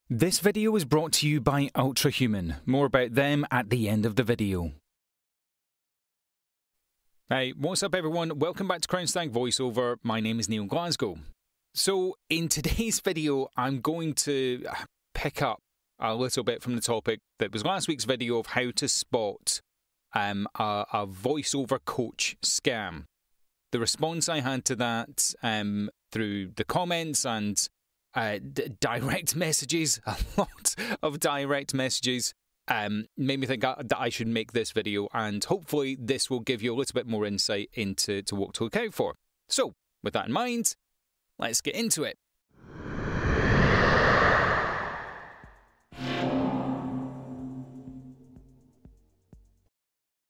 This video is brought to you by Ultrahuman. More about them at the end of the video. Hey, what's up everyone? Welcome back to Stag Voiceover. My name is Neil Glasgow. So in today's video, I'm going to pick up a little bit from the topic that was last week's video of how to spot a voiceover coach scam. The response I had to that through the comments and direct messages, a lot of direct messages, made me think that I should make this video, and hopefully this will give you a little bit more insight into what to look out for. So, with that in mind, let's get into it.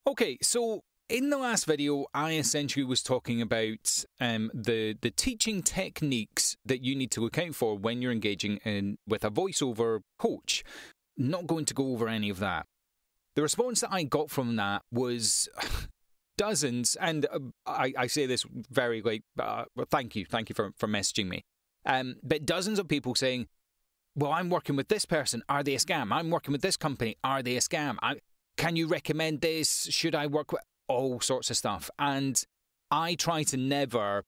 Okay, so in the last video, I essentially was talking about the teaching techniques that you need to look out for when you're engaging with a voiceover coach. Not going to go over any of that. The response that I got from that was dozens, and I say this very thank you for messaging me. But dozens of people saying, well, I'm working with this person, are they a scam? I'm working with this company, are they a scam? Can you recommend this? Should I work with... all sorts of stuff, and I try to never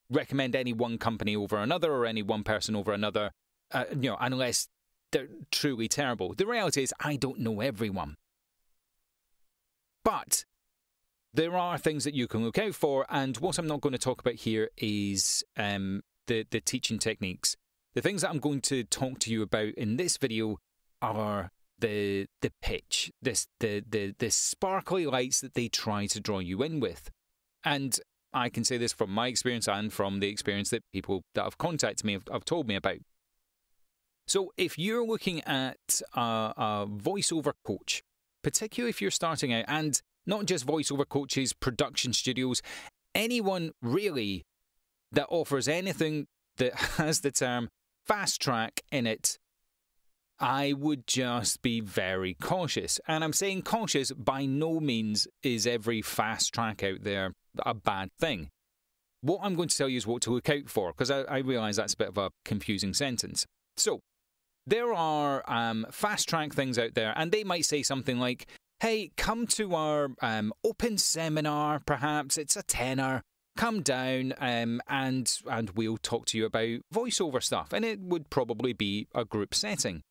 recommend any one company over another or any one person over another, unless they're truly terrible. The reality is I don't know everyone. But there are things that you can look out for, and what I'm not going to talk about here is the teaching techniques. The things that I'm going to talk to you about in this video are the pitch, the sparkly lights that they try to draw you in with. And I can say this from my experience and from the experience that people that have contacted me have told me about. So if you're looking at a voiceover coach, particularly if you're starting out, and not just voiceover coaches, production studios, anyone really that offers anything that has the term fast track in it, I would just be very cautious. And I'm saying cautious, by no means is every fast track out there a bad thing. What I'm going to tell you is what to look out for, because I realise that's a bit of a confusing sentence. So, there are fast track things out there, and they might say something like, hey, come to our open seminar, perhaps, it's a tenner, come down and we'll talk to you about voiceover stuff. And it would probably be a group setting.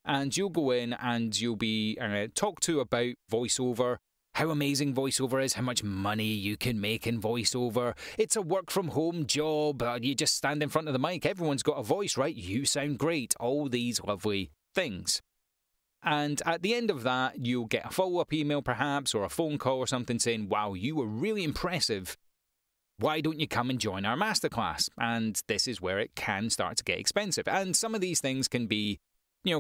And you'll go in and you'll be talked to about voiceover, how amazing voiceover is, how much money you can make in voiceover. It's a work-from-home job. You just stand in front of the mic. Everyone's got a voice, right? You sound great. All these lovely things. And at the end of that, you'll get a follow-up email perhaps, or a phone call or something saying, wow, you were really impressive. Why don't you come and join our masterclass? And this is where it can start to get expensive. And some of these things can be,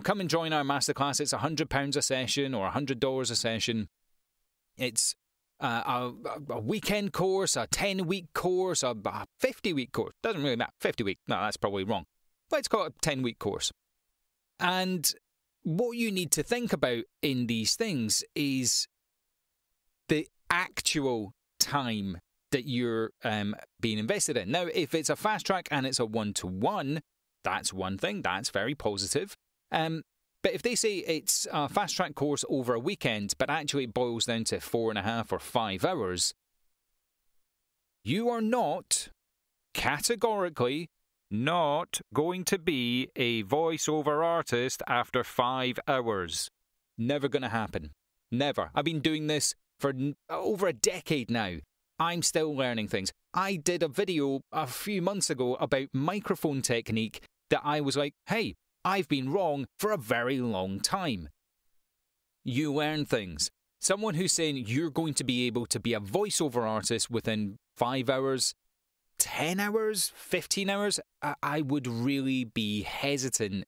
come and join our masterclass. It's £100 a session or $100 a session. It's a weekend course, a 10-week course, a 50-week course. Doesn't really matter. 50-week. No, that's probably wrong. Let's call it a 10-week course. And what you need to think about in these things is the actual time that you're being invested in. Now, if it's a fast track and it's a one-to-one, that's one thing. That's very positive. But if they say it's a fast track course over a weekend, but actually it boils down to 4.5 or 5 hours, you are not, categorically, not going to be a voiceover artist after 5 hours. Never going to happen. Never. I've been doing this for over a decade now. I'm still learning things. I did a video a few months ago about microphone technique that I was like, hey, I've been wrong for a very long time. You learn things. Someone who's saying you're going to be able to be a voiceover artist within 5 hours, 10 hours, 15 hours, I would really be hesitant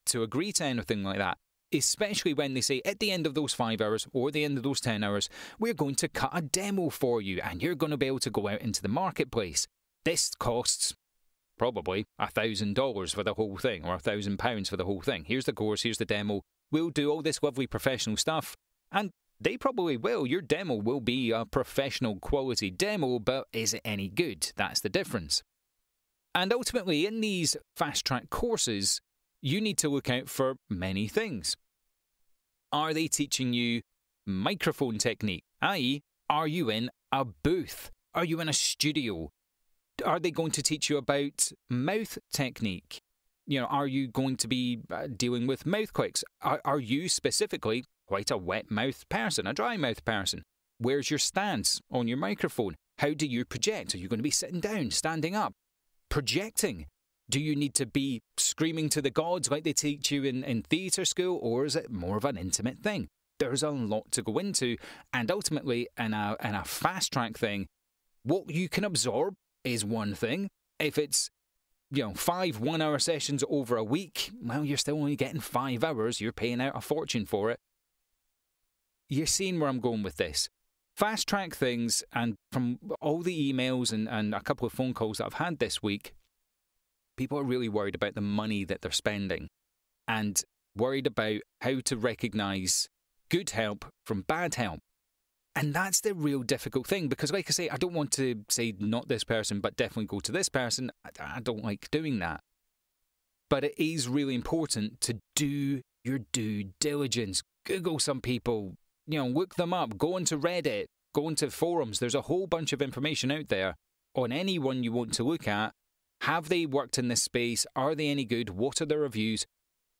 to agree to anything like that. Especially when they say at the end of those 5 hours or the end of those 10 hours, we're going to cut a demo for you and you're going to be able to go out into the marketplace. This costs probably $1,000 for the whole thing, or £1,000 for the whole thing. Here's the course, here's the demo. We'll do all this lovely professional stuff. And they probably will. Your demo will be a professional quality demo, but is it any good? That's the difference. And ultimately, in these fast track courses, you need to look out for many things. Are they teaching you microphone technique, i.e., are you in a booth? Are you in a studio? Are they going to teach you about mouth technique? Are you going to be dealing with mouth clicks? Are you specifically quite a wet mouth person, a dry mouth person? Where's your stance on your microphone? How do you project? Are you going to be sitting down, standing up? Projecting. Do you need to be screaming to the gods like they teach you in theatre school, or is it more of an intimate thing? There's a lot to go into, and ultimately, in a fast track thing, what you can absorb is one thing. If it's 5 1-hour sessions over a week, well, you're still only getting 5 hours. You're paying out a fortune for it. You're seeing where I'm going with this. Fast track things, and from all the emails and a couple of phone calls that I've had this week, people are really worried about the money that they're spending and worried about how to recognise good help from bad help. And that's the real difficult thing, because like I say, I don't want to say not this person, but definitely go to this person. I don't like doing that. But it is really important to do your due diligence. Google some people, look them up, go into Reddit, go into forums. There's a whole bunch of information out there on anyone you want to look at. Have they worked in this space? Are they any good? What are their reviews?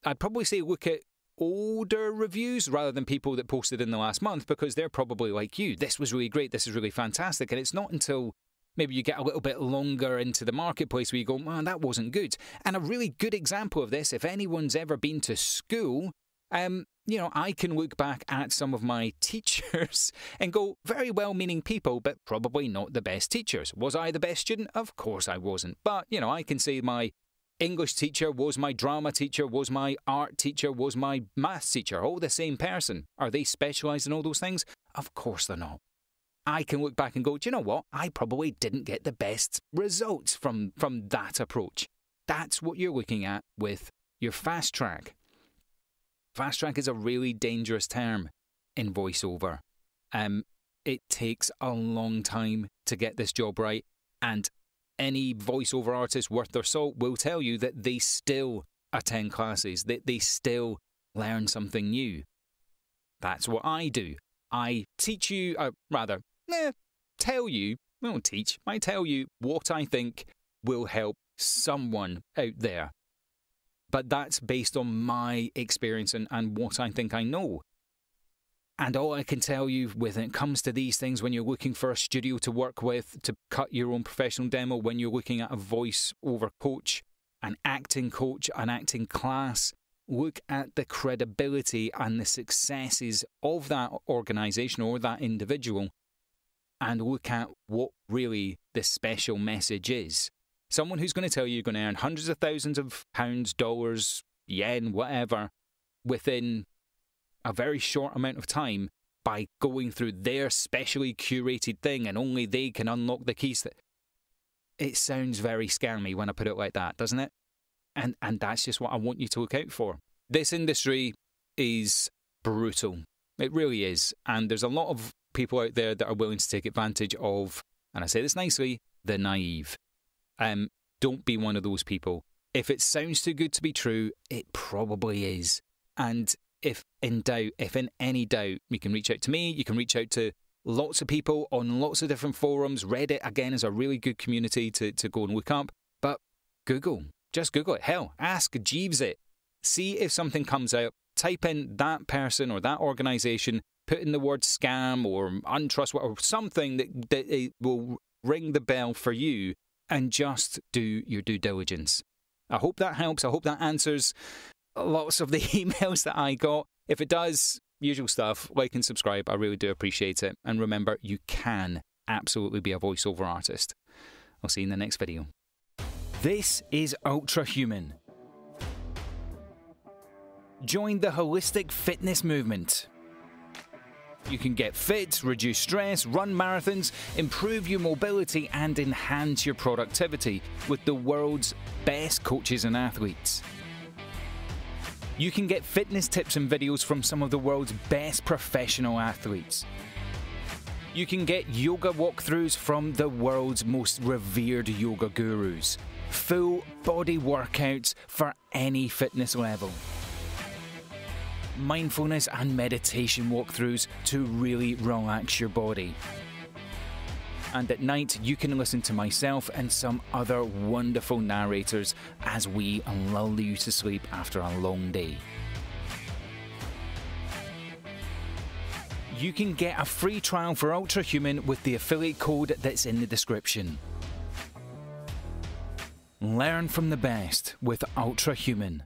I'd probably say look at older reviews rather than people that posted in the last month, because they're probably like you. This was really great. This is really fantastic. And it's not until maybe you get a little bit longer into the marketplace where you go, man, that wasn't good. And a really good example of this, if anyone's ever been to school, I can look back at some of my teachers and go, very well-meaning people, but probably not the best teachers. Was I the best student? Of course I wasn't. But, I can say my English teacher was my drama teacher, was my art teacher, was my maths teacher, all the same person. Are they specialised in all those things? Of course they're not. I can look back and go, do you know what? I probably didn't get the best results from that approach. That's what you're looking at with your fast track. Fast track is a really dangerous term in voiceover. It takes a long time to get this job right, and any voiceover artist worth their salt will tell you that they still attend classes, that they still learn something new. That's what I do. I teach you, tell you, I don't teach, I tell you what I think will help someone out there. But that's based on my experience and what I think I know. And all I can tell you when it comes to these things, when you're looking for a studio to work with, to cut your own professional demo, when you're looking at a voice-over coach, an acting class, look at the credibility and the successes of that organisation or that individual, and look at what really the special message is. Someone who's going to tell you you're going to earn hundreds of thousands of pounds, dollars, yen, whatever, within a very short amount of time by going through their specially curated thing, and only they can unlock the keys. It sounds very scammy when I put it like that, doesn't it? And that's just what I want you to look out for. This industry is brutal. It really is. And there's a lot of people out there that are willing to take advantage of, and I say this nicely, the naive. Don't be one of those people. If it sounds too good to be true, it probably is. And if in any doubt, you can reach out to me, you can reach out to lots of people on lots of different forums. Reddit, again, is a really good community to go and look up. But just Google it. Hell, ask Jeeves it. See if something comes out. Type in that person or that organisation, put in the word scam or untrustworthy or something that will ring the bell for you, and just do your due diligence. I hope that helps. I hope that answers lots of the emails that I got. If it does, usual stuff, like and subscribe. I really do appreciate it. And remember, you can absolutely be a voiceover artist. I'll see you in the next video. This is Ultra Human. Join the holistic fitness movement. You can get fit, reduce stress, run marathons, improve your mobility, and enhance your productivity with the world's best coaches and athletes. You can get fitness tips and videos from some of the world's best professional athletes. You can get yoga walkthroughs from the world's most revered yoga gurus. full body workouts for any fitness level. Mindfulness and meditation walkthroughs to really relax your body. And at night, you can listen to myself and some other wonderful narrators as we lull you to sleep after a long day. You can get a free trial for Ultrahuman with the affiliate code that's in the description. Learn from the best with Ultrahuman.